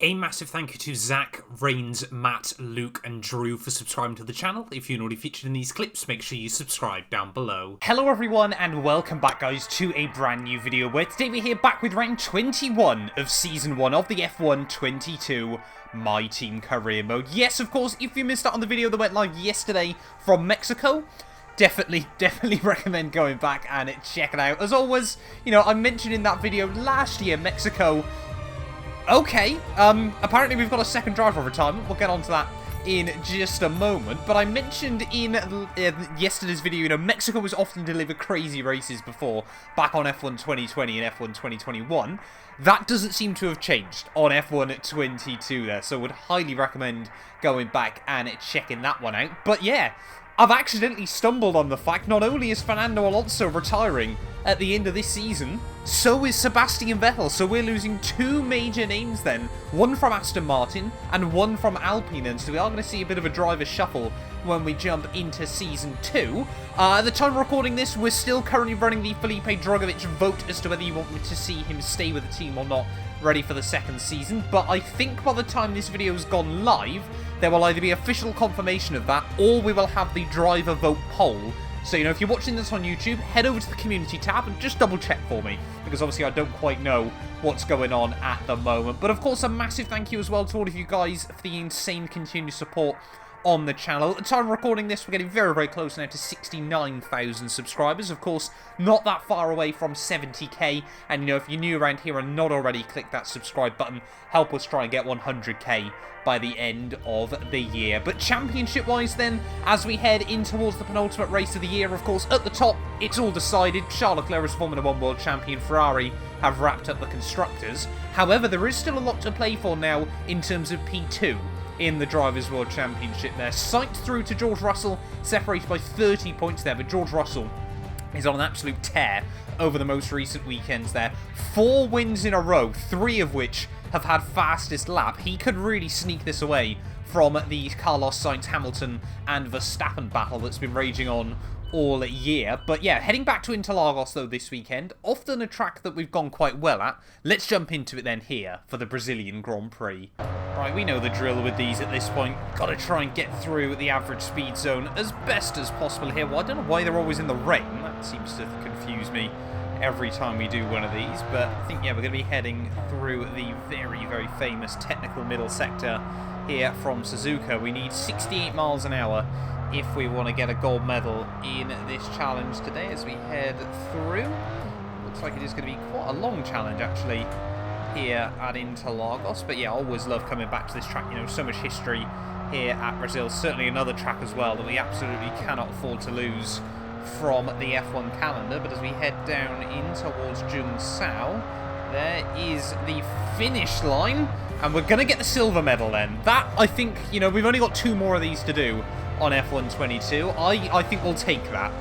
A massive thank you to Zach, Rains, Matt, Luke and Drew for subscribing to the channel. If you're already featured in these clips, make sure you subscribe down below. Hello everyone and welcome back guys to a brand new video where today we're here back with round 21 of Season 1 of the F1 22 My Team Career Mode. Yes, of course, if you missed out on the video that went live yesterday from Mexico, definitely recommend going back and check it out. As always, you know, I mentioned in that video last year, Mexico. Okay, apparently we've got a second driver retirement. We'll get onto that in just a moment. But I mentioned in yesterday's video, you know, Mexico was often delivered crazy races before, back on F1 2020 and F1 2021. That doesn't seem to have changed on F1 22 there, so would highly recommend going back and checking that one out. But yeah, I've accidentally stumbled on the fact not only is Fernando Alonso retiring at the end of this season, so is Sebastian Vettel. So we're losing two major names then, one from Aston Martin and one from Alpine, and so we are going to see a bit of a driver shuffle when we jump into Season 2. At the time of recording this, we're still currently running the Felipe Drugovich vote as to whether you want me to see him stay with the team or not, ready for the second season, but I think by the time this video has gone live, there will either be official confirmation of that, or we will have the driver vote poll. So, you know, if you're watching this on YouTube, head over to the community tab and just double check for me, because obviously I don't quite know what's going on at the moment. But of course, a massive thank you as well to all of you guys for the insane continued support on the channel. At the time of recording this, we're getting very close now to 69,000 subscribers. Of course, not that far away from 70k. And, you know, if you're new around here and not already, click that subscribe button. Help us try and get 100k by the end of the year. But championship-wise then, as we head in towards the penultimate race of the year, of course, at the top, it's all decided. Charles Leclerc is Formula 1 World Champion. Ferrari have wrapped up the Constructors. However, there is still a lot to play for now in terms of P2. In the Drivers' World Championship there. Sight through to George Russell, separated by 30 points there, but George Russell is on an absolute tear over the most recent weekends there. 4 wins in a row, 3 of which have had fastest lap. He could really sneak this away from the Carlos Sainz, Hamilton and Verstappen battle that's been raging on all year. But yeah, heading back to Interlagos though this weekend, often a track that we've gone quite well at. Let's jump into it then here for the Brazilian Grand Prix. Right, we know the drill with these at this point. Gotta try and get through the average speed zone as best as possible here. Well, I don't know why they're always in the rain. That seems to confuse me every time we do one of these. But I think, yeah, we're going to be heading through the very famous technical middle sector here from Suzuka. We need 68 miles an hour if we want to get a gold medal in this challenge today as we head through. Looks like it is going to be quite a long challenge, actually, here at Interlagos. But yeah, I always love coming back to this track. You know, so much history here at Brazil. Certainly another track as well that we absolutely cannot afford to lose from the F1 calendar. But as we head down in towards Junção, there is the finish line, and we're going to get the silver medal then. That, I think, you know, we've only got 2 more of these to do on F1 22. I think we'll take that.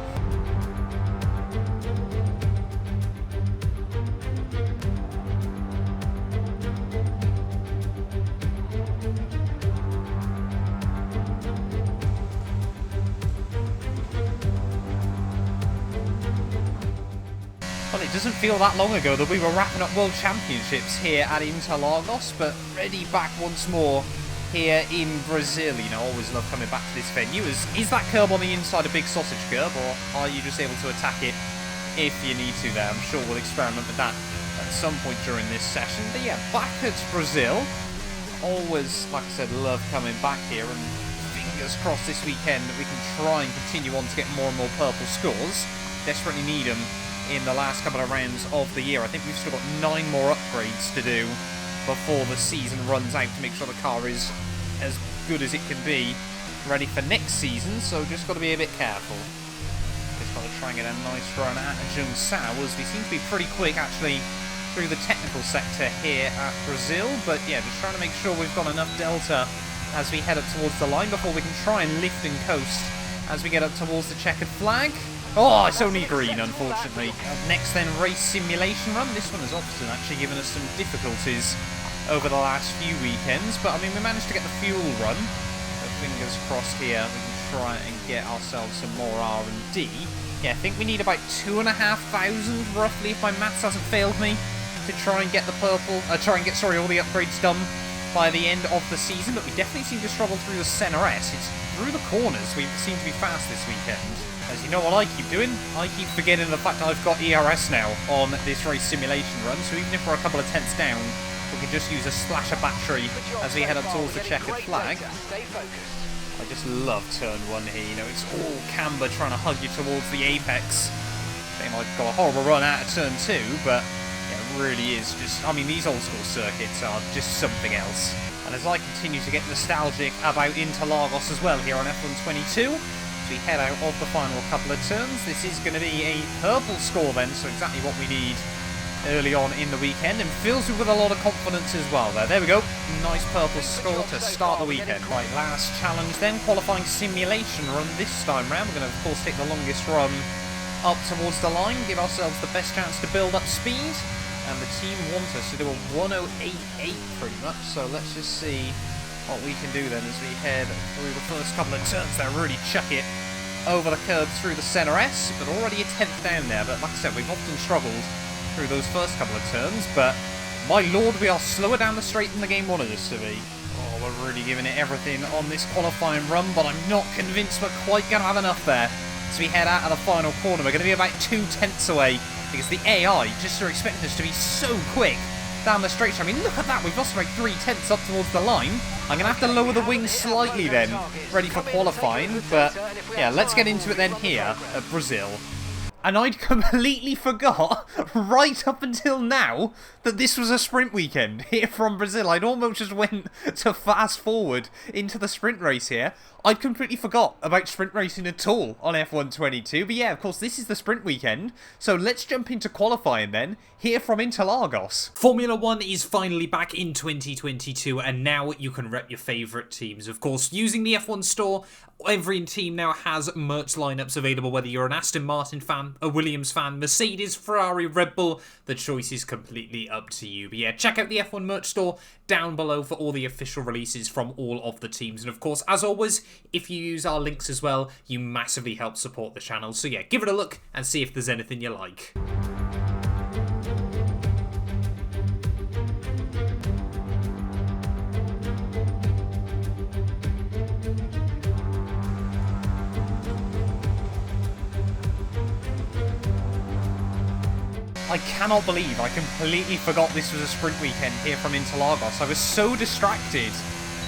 Well, it doesn't feel that long ago that we were wrapping up World Championships here at Interlagos, but ready back once more here in Brazil. You know, always love coming back to this venue. Is that curb on the inside a big sausage curb, or are you just able to attack it if you need to there? I'm sure we'll experiment with that at some point during this session. But yeah, back at Brazil. Always, like I said, love coming back here, and fingers crossed this weekend that we can try and continue on to get more and more purple scores. Desperately need them in the last couple of rounds of the year. I think we've still got 9 more upgrades to do before the season runs out to make sure the car is as good as it can be ready for next season, so just got to be a bit careful. Just got to try and get a nice run at Junção, as we seem to be pretty quick actually through the technical sector here at Brazil. But yeah, just trying to make sure we've got enough delta as we head up towards the line before we can try and lift and coast as we get up towards the checkered flag. Oh, it's only green, unfortunately. Next then, race simulation run. This one has often actually given us some difficulties over the last few weekends, but I mean, we managed to get the fuel run. So fingers crossed here, we can try and get ourselves some more R&D. Yeah, I think we need about 2,500 roughly, if my maths hasn't failed me, to try and get the purple, all the upgrades done by the end of the season, but we definitely seem to struggle through the Center S. It's through the corners we seem to be fast this weekend. As you know what I keep doing? I keep forgetting the fact that I've got ERS now on this race simulation run, so even if we're a couple of tenths down, we can just use a splash of battery as we head up towards the checkered flag. I just love turn 1 here, you know, it's all camber trying to hug you towards the apex. They might got a horrible run out of turn 2, but yeah, it really is just, I mean, these old school circuits are just something else. And as I continue to get nostalgic about Interlagos as well here on F122, as we head out of the final couple of turns, this is going to be a purple score then, so exactly what we need early on in the weekend, and fills me with a lot of confidence as well there. There we go, nice purple score to start the weekend. Right, last challenge then, qualifying simulation run this time round. We're going to of course take the longest run up towards the line, give ourselves the best chance to build up speed, and the team want us to do a 1:08.8 pretty much, so let's just see what we can do then as we head through the first couple of turns there. Really chuck it over the curb through the Center S, but already a tenth down there. But like I said, we've often struggled through those first couple of turns, but my lord, we are slower down the straight than the game wanted us to be. Oh, we're really giving it everything on this qualifying run, but I'm not convinced we're quite going to have enough there. As we head out of the final corner, we're going to be about 2 tenths away, because the AI just are expecting us to be so quick down the straight. I mean, look at that, we've lost about 3 tenths up towards the line. I'm going to have to lower the wings slightly then, ready for qualifying, but yeah, let's get into it then here at Brazil. And I'd completely forgot, right up until now, that this was a sprint weekend here from Brazil. I'd almost just went to fast forward into the sprint race here. I'd completely forgot about sprint racing at all on F122. But yeah, of course, this is the sprint weekend. So let's jump into qualifying then, here from Interlagos. Formula 1 is finally back in 2022, and now you can rep your favourite teams. Of course, using the F1 store, every team now has merch lineups available, whether you're an Aston Martin fan, a Williams fan, Mercedes, Ferrari, Red Bull. The choice is completely up to you. But yeah, check out the F1 merch store down below for all the official releases from all of the teams. And of course, as always, if you use our links as well, you massively help support the channel. So yeah, give it a look and see if there's anything you like. I cannot believe I completely forgot this was a sprint weekend here from Interlagos. I was so distracted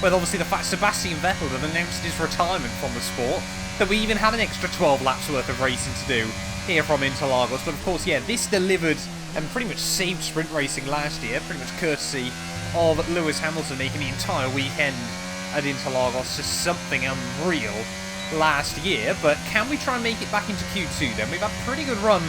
with obviously the fact Sebastian Vettel had announced his retirement from the sport that we even had an extra 12 laps worth of racing to do here from Interlagos. But of course, yeah, this delivered and pretty much saved sprint racing last year, pretty much courtesy of Lewis Hamilton making the entire weekend at Interlagos just something unreal last year. But can we try and make it back into Q2 then? We've had a pretty good run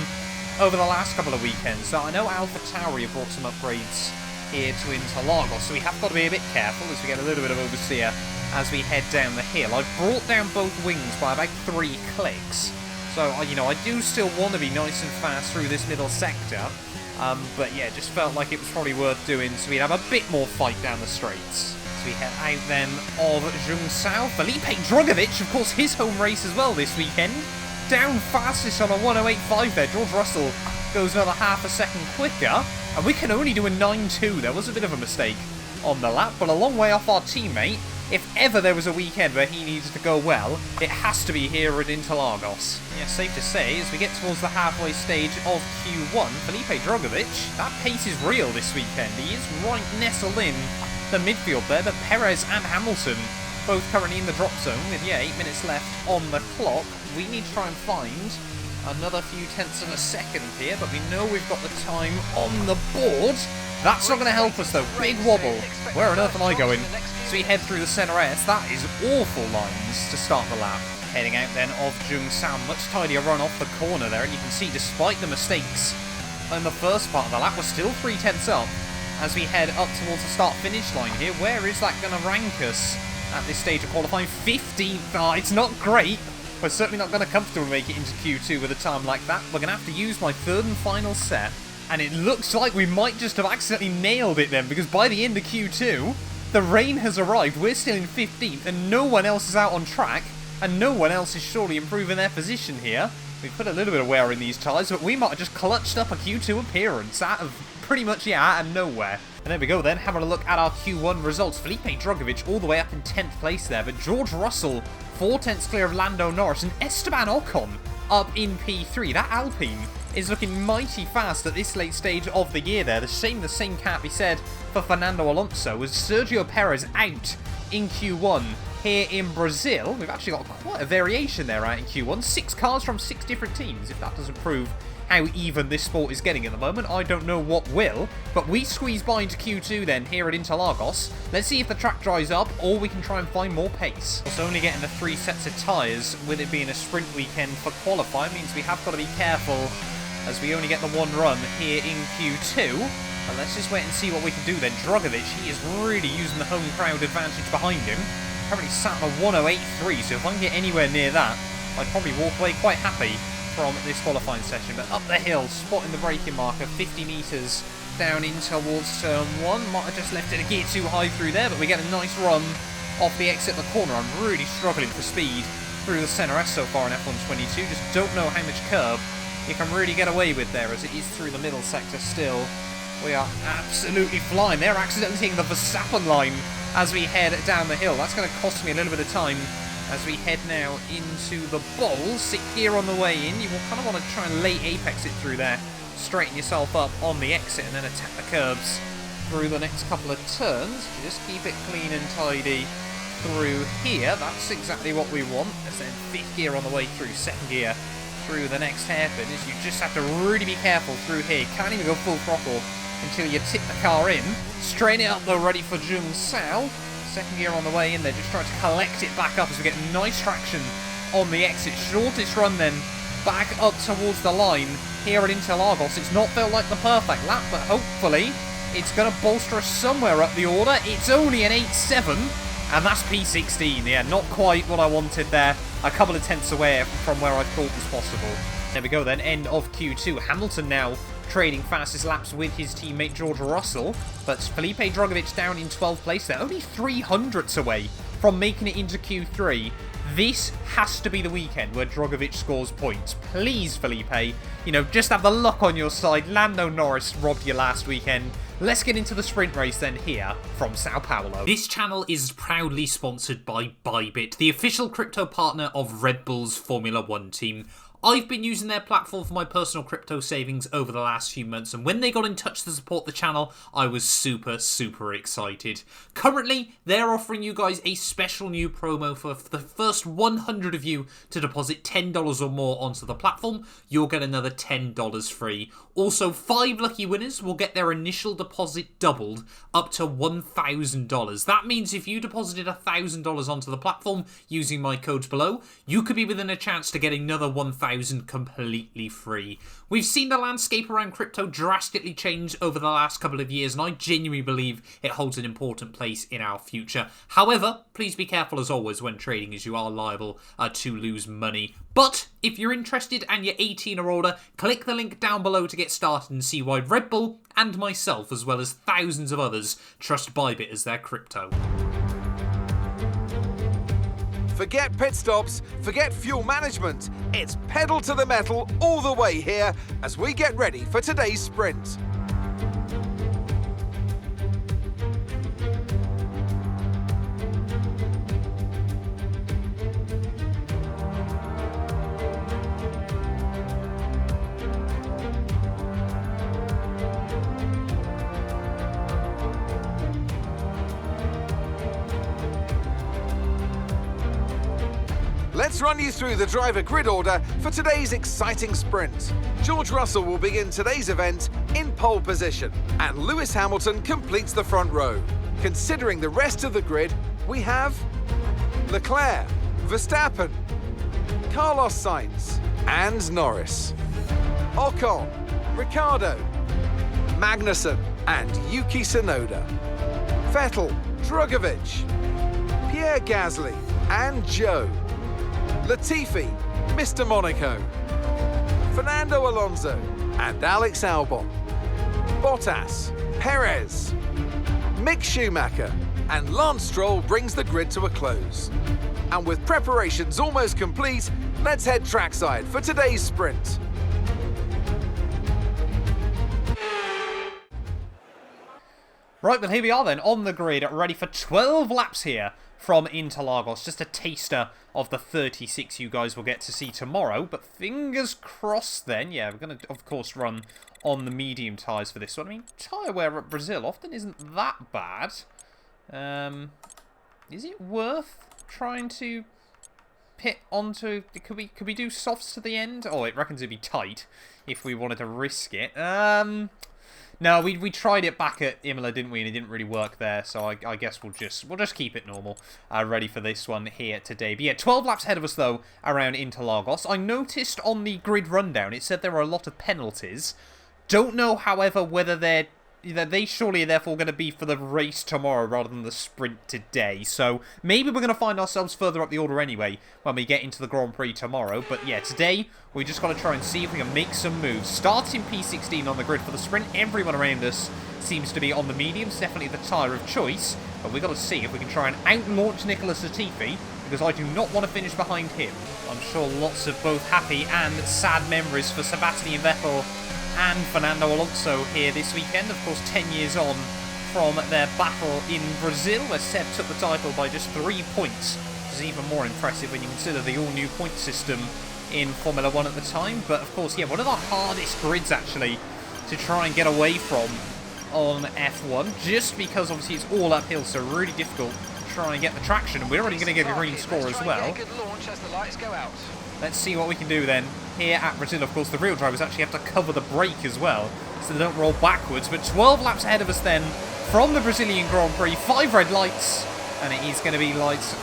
over the last couple of weekends. So I know AlphaTauri have brought some upgrades here to Interlagos, so we have got to be a bit careful as we get a little bit of oversteer as we head down the hill. I've brought down both wings by about 3 clicks, so you know, I do still want to be nice and fast through this middle sector, but yeah, just felt like it was probably worth doing so we'd have a bit more fight down the straights. So we head out then of Junção. Felipe Drugovich, of course, his home race as well this weekend. Down fastest on a 1:08.5 there. George Russell goes another half a second quicker, and we can only do a 9.2. There was a bit of a mistake on the lap, but a long way off our teammate. If ever there was a weekend where he needed to go well, it has to be here at Interlagos. Yeah, safe to say, as we get towards the halfway stage of Q1, Felipe Drugovich, that pace is real this weekend. He is right nestled in the midfield there, but Perez and Hamilton both currently in the drop zone with, yeah, 8 minutes left on the clock. We need to try and find another few tenths of a second here, but we know we've got the time on the board. That's not going to help us though. Big wobble. Where on earth am I going? So we head through the Center S. That is awful lines to start the lap. Heading out then of Junção. Much tidier run off the corner there, and you can see despite the mistakes in the first part of the lap, we're still 3 tenths up as we head up towards the start-finish line here. Where is that going to rank us at this stage of qualifying? 15th. It's not great. We're certainly not going to comfortably make it into Q2 with a time like that. We're going to have to use my 3rd and final set. And it looks like we might just have accidentally nailed it then, because by the end of Q2, the rain has arrived. We're still in 15th, and no one else is out on track, and no one else is surely improving their position here. We've put a little bit of wear in these tyres, but we might have just clutched up a Q2 appearance out of pretty much, yeah, out of nowhere. And there we go then, having a look at our Q1 results. Felipe Drugovich all the way up in 10th place there, but George Russell 4/10 clear of Lando Norris, and Esteban Ocon up in P3. That Alpine is looking mighty fast at this late stage of the year there. The same can't be said for Fernando Alonso, with Sergio Perez out in Q1 here in Brazil. We've actually got quite a variation there out in Q1. 6 cars from 6 different teams. If that doesn't prove how even this sport is getting at the moment, I don't know what will. But we squeeze by into Q2 then here at Interlagos. Let's see if the track dries up, or we can try and find more pace. Also, only getting the 3 sets of tyres, with it being a sprint weekend for qualifying, means we have got to be careful, as we only get the 1 run here in Q2. But let's just wait and see what we can do then. Drugovich, he is really using the home crowd advantage behind him. Currently sat on a 108.3, so if I can get anywhere near that, I'd probably walk away quite happy from this qualifying session. But up the hill, spotting the braking marker, 50 metres down in towards turn 1. Might have just left it a gear too high through there, but we get a nice run off the exit of the corner. I'm really struggling for speed through the Centre S so far in F122. Just don't know how much curb you can really get away with there, as it is through the middle sector still. We are absolutely flying. They're accidentally hitting the Verstappen line as we head down the hill. That's going to cost me a little bit of time as we head now into the bowl. 6th gear on the way in. You will kind of want to try and late apex it through there. Straighten yourself up on the exit and then attack the curbs through the next couple of turns. Just keep it clean and tidy through here. That's exactly what we want. As then 5th gear on the way through. 2nd gear through the next hairpin. As you just have to really be careful through here. Can't even go full throttle until you tip the car in. Straighten it up though, ready for Jung Sao. 2nd gear on the way in there, just trying to collect it back up as we get nice traction on the exit. Shortest run then, back up towards the line here at Interlagos. It's not felt like the perfect lap, but hopefully it's going to bolster us somewhere up the order. It's only an 8.7, and that's P16. Yeah, not quite what I wanted there. A couple of tenths away from where I thought was possible. There we go then, end of Q2. Hamilton now trading fastest laps with his teammate George Russell, but Felipe Drugovich down in 12th place. They're only 300ths away from making it into Q3. This has to be the weekend where Drugovich scores points. Please, Felipe, you know, just have the luck on your side. Lando Norris robbed you last weekend. Let's get into the sprint race then here from Sao Paulo. This channel is proudly sponsored by Bybit, the official crypto partner of Red Bull's Formula 1 team. I've been using their platform for my personal crypto savings over the last few months, and when they got in touch to support the channel, I was super excited. Currently, they're offering you guys a special new promo for the first 100 of you to deposit $10 or more onto the platform. You'll get another $10 free. Also, 5 lucky winners will get their initial deposit doubled up to $1,000. That means if you deposited $1,000 onto the platform using my codes below, you could be within a chance to get another $1,000 completely free. We've seen the landscape around crypto drastically change over the last couple of years, and I genuinely believe it holds an important place in our future. However, please be careful as always when trading, as you are liable to lose money. But if you're interested and you're 18 or older, click the link down below to get started and see why Red Bull and myself, as well as thousands of others, trust Bybit as their crypto. Forget pit stops, forget fuel management. It's pedal to the metal all the way here as we get ready for today's sprint. Let's run you through the driver grid order for today's exciting sprint. George Russell will begin today's event in pole position, and Lewis Hamilton completes the front row. Considering the rest of the grid, we have Leclerc, Verstappen, Carlos Sainz, and Norris, Ocon, Ricciardo, Magnussen, and Yuki Tsunoda, Vettel, Drugovich, Pierre Gasly, and Joe, Latifi, Mr. Monaco, Fernando Alonso, and Alex Albon, Bottas, Perez, Mick Schumacher, and Lance Stroll brings the grid to a close. And with preparations almost complete, let's head trackside for today's sprint. Right, well, here we are then, on the grid, ready for 12 laps here from Interlagos. Just a taster of the 36 you guys will get to see tomorrow. But fingers crossed then. Yeah, we're going to, of course, run on the medium tyres for this one. I mean, tyre wear at Brazil often isn't that bad. Is it worth trying to pit onto... Could we do softs to the end? Oh, it reckons it'd be tight if we wanted to risk it. No, we tried it back at Imola, didn't we? And it didn't really work there, so I guess we'll just keep it normal. Ready for this one here today. But yeah, 12 laps ahead of us, though, around Interlagos. I noticed on the grid rundown, it said there were a lot of penalties. Don't know, however, whether they surely are therefore going to be for the race tomorrow rather than the sprint today. So maybe we're going to find ourselves further up the order anyway when we get into the Grand Prix tomorrow. But yeah, today we just got to try and see if we can make some moves. Starting P16 on the grid for the sprint. Everyone around us seems to be on the mediums. Definitely the tyre of choice. But we've got to see if we can try and out-launch Nicolas Latifi, because I do not want to finish behind him. I'm sure lots of both happy and sad memories for Sebastian Vettel and Fernando Alonso here this weekend. Of course, 10 years on from their battle in Brazil, where Seb took the title by just 3 points, which is even more impressive when you consider the all-new point system in Formula 1 at the time. But of course, yeah, one of the hardest grids actually to try and get away from on F1, just because obviously it's all uphill, so really difficult to try and get the traction. And we're already going to get a green score as well. Let's see what we can do then. Here at Brazil, of course, the real drivers actually have to cover the brake as well, so they don't roll backwards. But 12 laps ahead of us then from the Brazilian Grand Prix. 5 red lights, and it is going to be lights.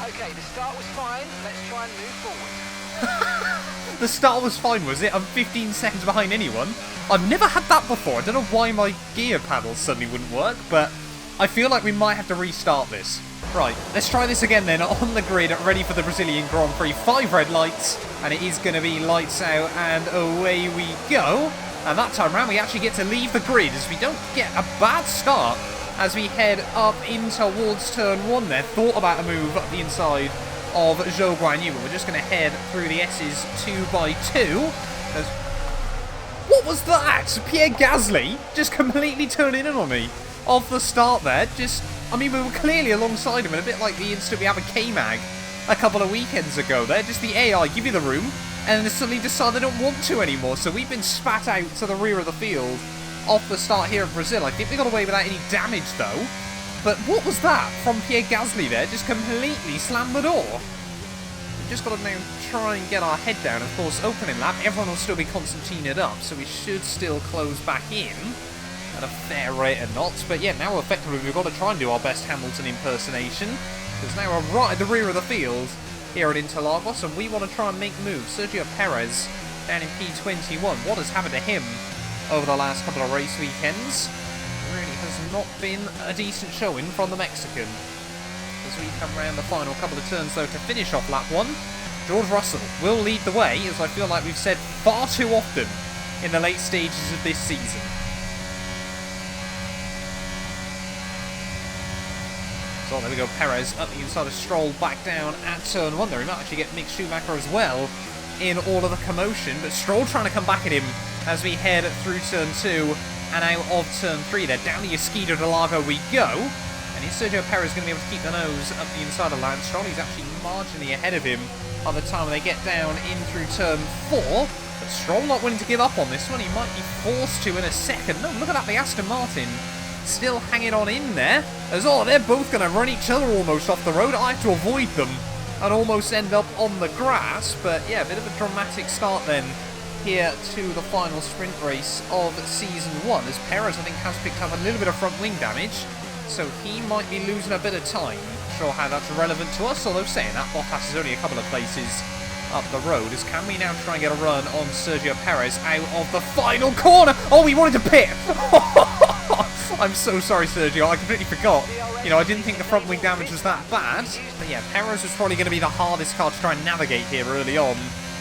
Okay, the start was fine. Let's try and move forward. The start was fine, was it? I'm 15 seconds behind anyone. I've never had that before. I don't know why my gear panel suddenly wouldn't work, but I feel like we might have to restart this. Right, let's try this again then, on the grid, ready for the Brazilian Grand Prix. 5 red lights, and it is going to be lights out, and away we go. And that time around, we actually get to leave the grid, as we don't get a bad start as we head up in towards turn 1 there. Thought about a move up the inside of Zhou Guanyu, but we're just going to head through the S's 2x2. What was that? Pierre Gasly just completely turning in on me off the start there. I mean, we were clearly alongside him, and a bit like the instant we have a K-Mag a couple of weekends ago there. Just the AI give you the room, and then suddenly decide they don't want to anymore. So we've been spat out to the rear of the field off the start here in Brazil. I think we got away without any damage though. But what was that from Pierre Gasly there? Just completely slammed the door. We've just got to now try and get our head down. Of course, opening lap, everyone will still be Constantina'd up, so we should still close back in at a fair rate of knots. But yeah, now effectively we've got to try and do our best Hamilton impersonation, because now we're right at the rear of the field here at Interlagos, and we want to try and make moves. Sergio Perez down in P21. What has happened to him over the last couple of race weekends? Really has not been a decent showing from the Mexican. As we come around the final couple of turns though to finish off lap 1, George Russell will lead the way, as I feel like we've said far too often in the late stages of this season. So there we go, Perez up the inside of Stroll, back down at turn 1 there. He might actually get Mick Schumacher as well in all of the commotion, but Stroll trying to come back at him as we head through turn 2 and out of turn 3 there. Down the Esquina de Lago we go, and is Sergio Perez going to be able to keep the nose up the inside of Lance Stroll? He's actually marginally ahead of him by the time they get down in through turn 4, but Stroll not willing to give up on this one. He might be forced to in a second. No, look at that, the Aston Martin still hanging on in there, as they're both going to run each other almost off the road. I have to avoid them and almost end up on the grass. But yeah, a bit of a dramatic start then here to the final sprint race of season 1, as Perez I think has picked up a little bit of front wing damage, so he might be losing a bit of time. Not sure how that's relevant to us, although saying that, Bottas is only a couple of places up the road. As can we now try and get a run on Sergio Perez out of the final corner? Oh, he wanted to pit! I'm so sorry, Sergio, I completely forgot. I didn't think the front wing damage was that bad. But yeah, Perez was probably going to be the hardest car to try and navigate here early on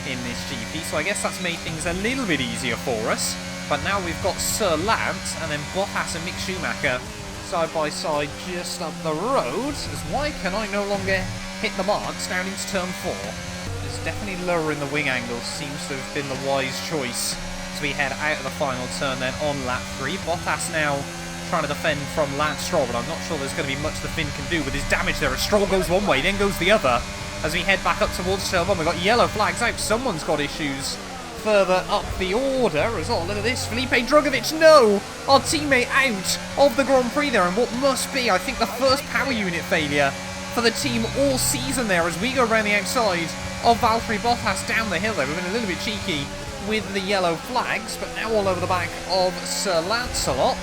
in this GP, so I guess that's made things a little bit easier for us. But now we've got Sir Lance and then Bottas and Mick Schumacher side by side just up the road. As why can I no longer hit the marks down into turn 4? As definitely lowering the wing angle seems to have been the wise choice. As we head out of the final turn then on lap 3. Bottas now trying to defend from Lance Stroll, but I'm not sure there's going to be much the Finn can do with his damage there. As Stroll goes one way, then goes the other. As we head back up towards turn 1, we've got yellow flags out. Someone's got issues further up the order as well. Look at this, Felipe Drugovich, no! Our teammate out of the Grand Prix there, and what must be, I think, the first power unit failure for the team all season there as we go around the outside of Valtteri Bottas down the hill there. We've been a little bit cheeky with the yellow flags, but now all over the back of Sir Lancelot.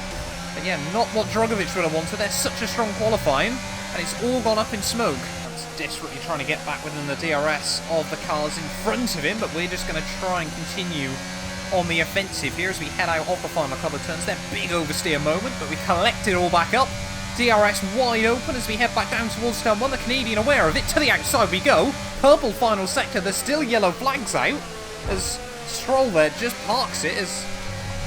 Again, not what Drugovich would have wanted. They're such a strong qualifying, and it's all gone up in smoke. Desperately trying to get back within the DRS of the cars in front of him, but we're just going to try and continue on the offensive here as we head out of the final couple of turns. Their big oversteer moment, but we collect it all back up. DRS wide open as we head back down towards turn 1. The Canadian aware of it. To the outside we go. Purple final sector. There's still yellow flags out as Stroll there just parks it. As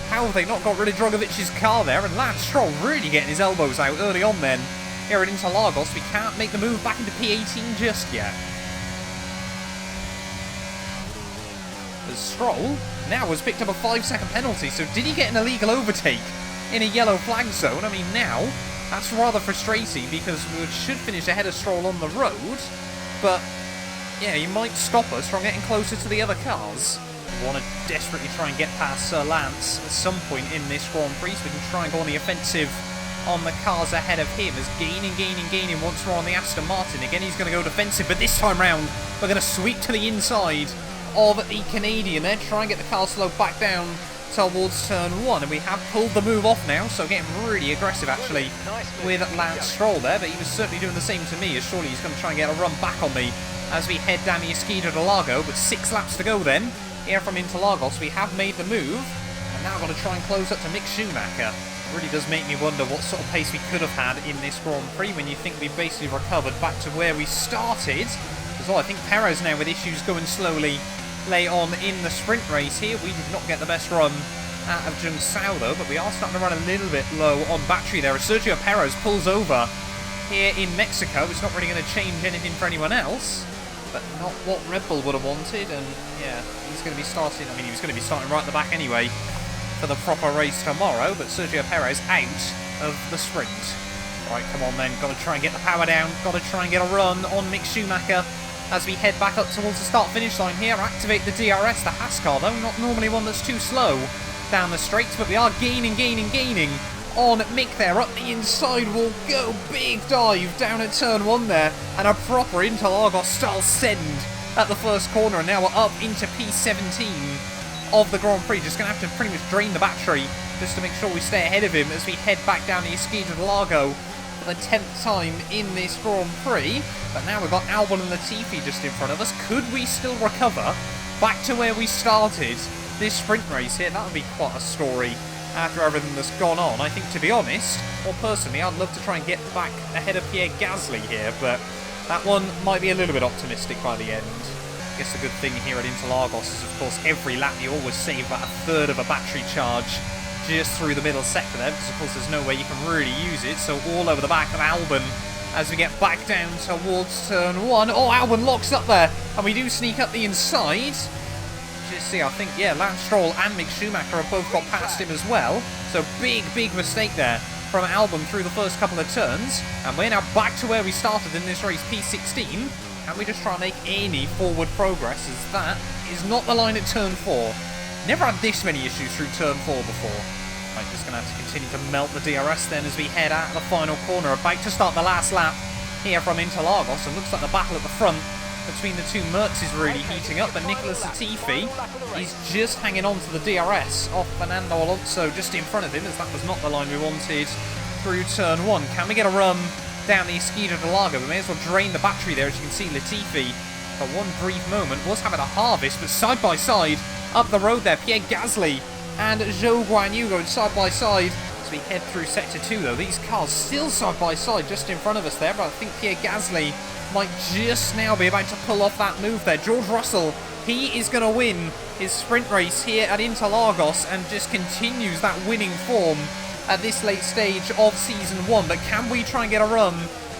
how have they not got rid of Drugovich's car there? And Lance Stroll really getting his elbows out early on then. Here at Interlagos, we can't make the move back into P18 just yet. As Stroll now has picked up a 5-second penalty, so did he get an illegal overtake in a yellow flag zone? I mean, now, that's rather frustrating because we should finish ahead of Stroll on the road, but yeah, he might stop us from getting closer to the other cars. We want to desperately try and get past Sir Lance at some point in this Grand Prix so we can try and go on the offensive on the cars ahead of him as gaining once we're on the Aston Martin. Again, he's going to go defensive, but this time round, we're going to sweep to the inside of the Canadian there, try and get the car slowed back down towards turn 1, and we have pulled the move off now, so getting really aggressive actually with Lance Stroll there, but he was certainly doing the same to me, as surely he's going to try and get a run back on me as we head down the Esquina de Lago, but 6 laps to go then. Here from Interlagos, we have made the move, and now got to try and close up to Mick Schumacher. Really does make me wonder what sort of pace we could have had in this Grand Prix when you think we basically recovered back to where we started. As well, I think Perez now with issues going slowly late on in the sprint race here. We did not get the best run out of Jung Sao though, but we are starting to run a little bit low on battery there as Sergio Perez pulls over here in Mexico. It's not really going to change anything for anyone else, but not what Red Bull would have wanted, and yeah, he's going to be starting, I mean, he was going to be starting right at the back anyway for the proper race tomorrow, but Sergio Perez out of the sprint. Right, come on then, got to try and get the power down, got to try and get a run on Mick Schumacher as we head back up towards the start-finish line here. Activate the DRS, the Haas car though, not normally one that's too slow down the straights, but we are gaining on Mick there. Up the inside we'll go, big dive down at turn 1 there, and a proper Interlagos style send at the first corner, and now we're up into P17 of the Grand Prix. Just going to have to pretty much drain the battery just to make sure we stay ahead of him as we head back down the Esquina de Lago for the 10th time in this Grand Prix. But now we've got Albon and Latifi just in front of us. Could we still recover back to where we started this sprint race here? That would be quite a story after everything that's gone on. I think, to be honest, or personally, I'd love to try and get back ahead of Pierre Gasly here, but that one might be a little bit optimistic by the end. I guess the good thing here at Interlagos is, of course, every lap you always save about a third of a battery charge just through the middle sector there, because of course there's no way you can really use it. So all over the back of Albon as we get back down towards turn 1. Oh, Albon locks up there, and we do sneak up the inside. Just see, I think, yeah, Lance Stroll and Mick Schumacher have both got past him as well. So big mistake there from Albon through the first couple of turns, and we're now back to where we started in this race, P16. Can we just try and make any forward progress, as that is not the line at turn 4. Never had this many issues through turn 4 before. Right, just going to have to continue to melt the DRS then as we head out of the final corner. About to start the last lap here from Interlagos, and looks like the battle at the front between the two Mercs is really heating up, but Nicholas Latifi is just hanging on to the DRS off Fernando Alonso just in front of him, as that was not the line we wanted through turn 1. Can we get a run down the Esquina de Lago? We may as well drain the battery there. As you can see, Latifi, for one brief moment, was having a harvest, but side by side up the road there, Pierre Gasly and Zhou Guanyu going side by side as we head through sector 2 though. These cars still side by side just in front of us there, but I think Pierre Gasly might just now be about to pull off that move there. George Russell, he is going to win his sprint race here at Interlagos and just continues that winning form at this late stage of Season 1. But can we try and get a run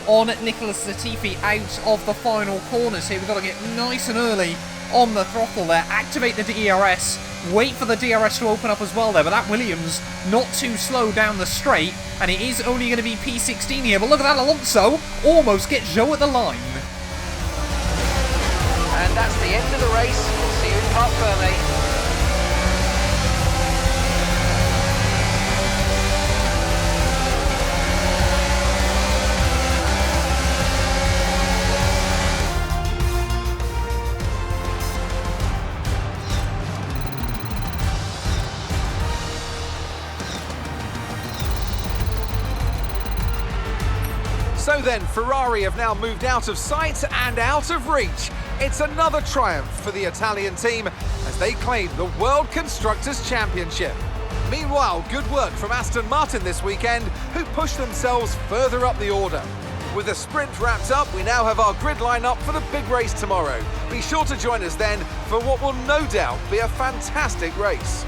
on Nicholas Latifi out of the final corners here? We've got to get nice and early on the throttle there. Activate the DRS. Wait for the DRS to open up as well there. But that Williams not too slow down the straight. And it is only going to be P16 here. But look at that, Alonso almost gets Joe at the line. And that's the end of the race. We'll see you in Parc Fermé. So then, Ferrari have now moved out of sight and out of reach. It's another triumph for the Italian team as they claim the World Constructors' Championship. Meanwhile, good work from Aston Martin this weekend, who pushed themselves further up the order. With the sprint wrapped up, we now have our grid lineup for the big race tomorrow. Be sure to join us then for what will no doubt be a fantastic race.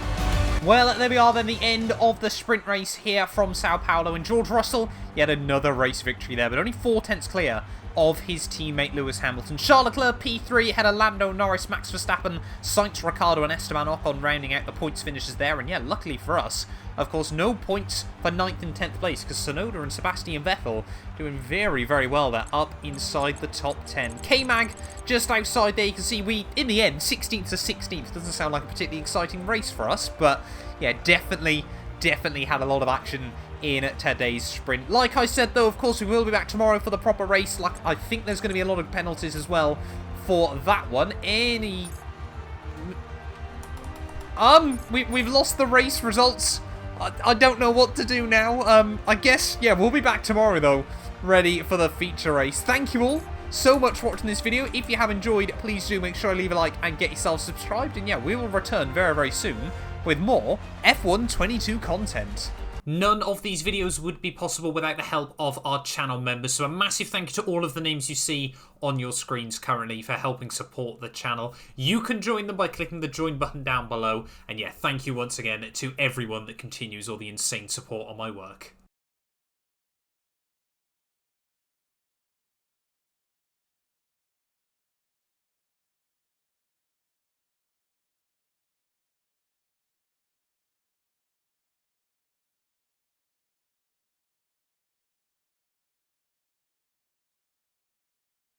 Well, there we are then, the end of the sprint race here from Sao Paulo. And George Russell, he had another race victory there, but only 4 tenths clear of his teammate Lewis Hamilton. Charles Leclerc P3 had a Lando Norris, Max Verstappen, Sainz, Ricciardo and Esteban Ocon rounding out the points finishes there. And yeah, luckily for us, of course, no points for 9th and 10th place because Tsunoda and Sebastian Vettel doing very, very well there up inside the top 10. K-Mag just outside there. You can see we, in the end, 16th to 16th. Doesn't sound like a particularly exciting race for us, but yeah, definitely had a lot of action in today's sprint. Like I said, though, of course, we will be back tomorrow for the proper race. Like, I think there's going to be a lot of penalties as well for that one. We've lost the race results. I don't know what to do now. I guess, yeah, we'll be back tomorrow, though, ready for the feature race. Thank you all so much for watching this video. If you have enjoyed, please do make sure to leave a like and get yourself subscribed. And yeah, we will return very, very soon with more F1 22 content. None of these videos would be possible without the help of our channel members, so a massive thank you to all of the names you see on your screens currently for helping support the channel. You can join them by clicking the join button down below, and yeah, thank you once again to everyone that continues all the insane support on my work.